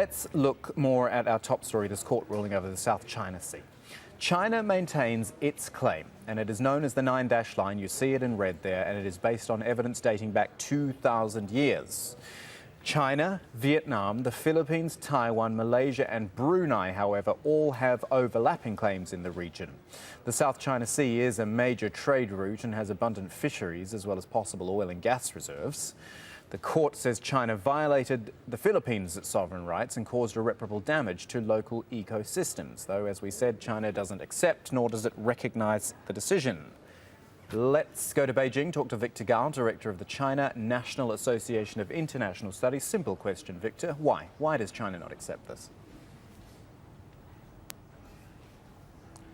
Let's look more at our top story, this court ruling over the South China Sea. China maintains its claim, and it is known as the 9-dash line. You see it in red there, and it is based on evidence dating back 2,000 years. China, Vietnam, the Philippines, Taiwan, Malaysia and Brunei, however, all have overlapping claims in the region. The South China Sea is a major trade route and has abundant fisheries as well as possible oil and gas reserves. The court says China violated the Philippines' sovereign rights and caused irreparable damage to local ecosystems, though, as we said, China doesn't accept nor does it recognise the decision. Let's go to Beijing, talk to Victor Gao, Director of the China National Association of International Studies. Simple question, Victor. Why? Why does China not accept this?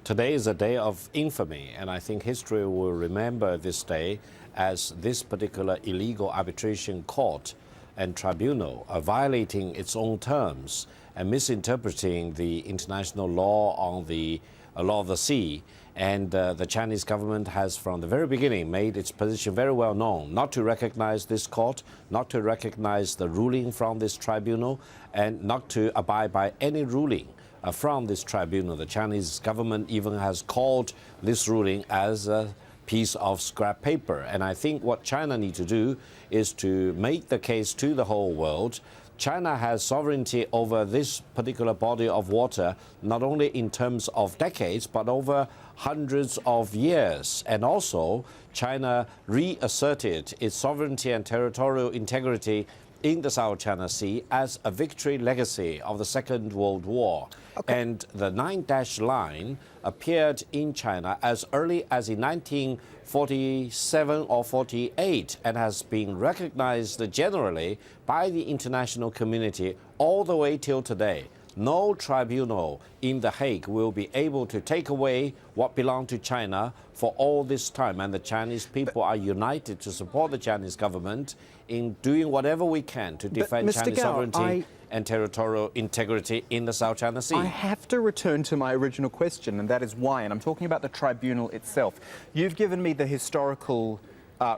Today is a day of infamy, and I think history will remember this day as this particular illegal arbitration court and tribunal are violating its own terms and misinterpreting the international law on the law of the sea. And the Chinese government has from the very beginning made its position very well known, not to recognize this court, not to recognize the ruling from this tribunal, and not to abide by any ruling from this tribunal. The Chinese government even has called this ruling as a piece of scrap paper. And I think what China needs to do is to make the case to the whole world. China has sovereignty over this particular body of water, not only in terms of decades, but over hundreds of years. And also, China reasserted its sovereignty and territorial integrity in the South China Sea as a victory legacy of the Second World War. Okay. And the 9-dash line appeared in China as early as in 1947 or 48 and has been recognized generally by the international community all the way till today. No tribunal in The Hague will be able to take away what belonged to China for all this time. And the Chinese people are united to support the Chinese government in doing whatever we can to defend Chinese sovereignty and territorial integrity in the South China Sea. I have to return to my original question, and that is why. And I'm talking about the tribunal itself. You've given me the historical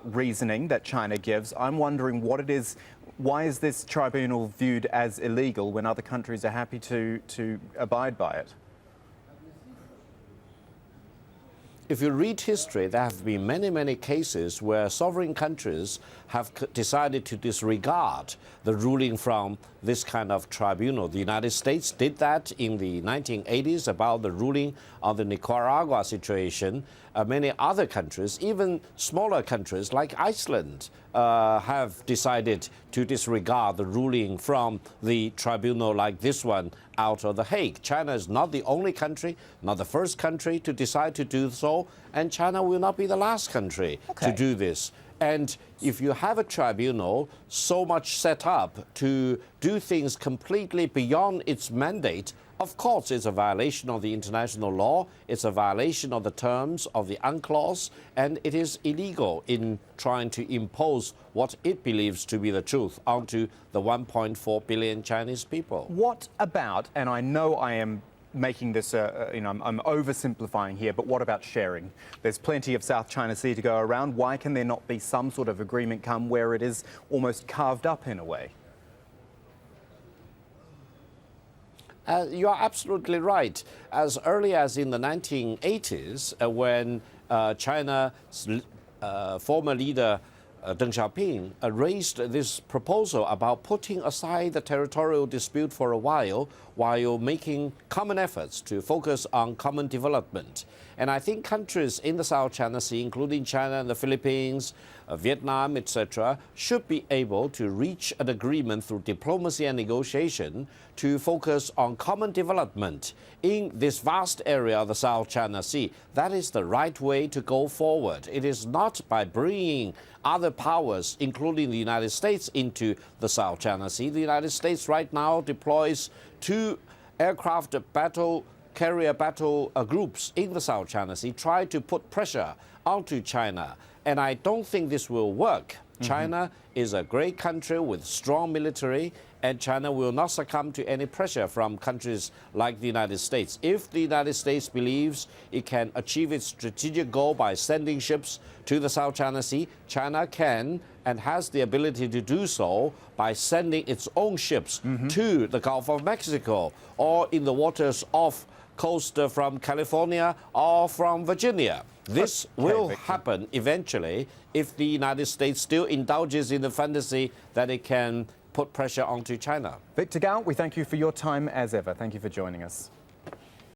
reasoning that China gives. I'm wondering what it is. Why is this tribunal viewed as illegal when other countries are happy to abide by it? If you read history, there have been many, many cases where sovereign countries have decided to disregard the ruling from this kind of tribunal. The United States did that in the 1980s about the ruling on the Nicaragua situation. Many other countries, even smaller countries like Iceland, have decided to disregard the ruling from the tribunal like this one out of The Hague. China is not the only country, not the first country to decide to do so, and China will not be the last country to do this. And if you have a tribunal so much set up to do things completely beyond its mandate, of course it's a violation of the international law, it's a violation of the terms of the UNCLOS, and it is illegal in trying to impose what it believes to be the truth onto the 1.4 billion Chinese people. What about, and I know I am making this, I'm oversimplifying here, but what about sharing? There's plenty of South China Sea to go around. Why can there not be some sort of agreement come where it is almost carved up in a way? You are absolutely right. As early as in the 1980s, when China's former leader Deng Xiaoping raised this proposal about putting aside the territorial dispute for a while making common efforts to focus on common development. And I think countries in the South China Sea, including China and the Philippines, Vietnam, etc., should be able to reach an agreement through diplomacy and negotiation to focus on common development in this vast area of the South China Sea. That is the right way to go forward. It is not by bringing other powers, including the United States, into the South China Sea. The United States right now deploys 2 aircraft carrier battle groups in the South China Sea, try to put pressure onto China. And I don't think this will work. China is a great country with strong military and China will not succumb to any pressure from countries like the United States. If the United States believes it can achieve its strategic goal by sending ships to the South China Sea, China can and has the ability to do so by sending its own ships to the Gulf of Mexico or in the waters off coast from California or from Virginia. This will happen eventually if the United States still indulges in the fantasy that it can put pressure onto China. Victor Gao, we thank you for your time as ever. Thank you for joining us.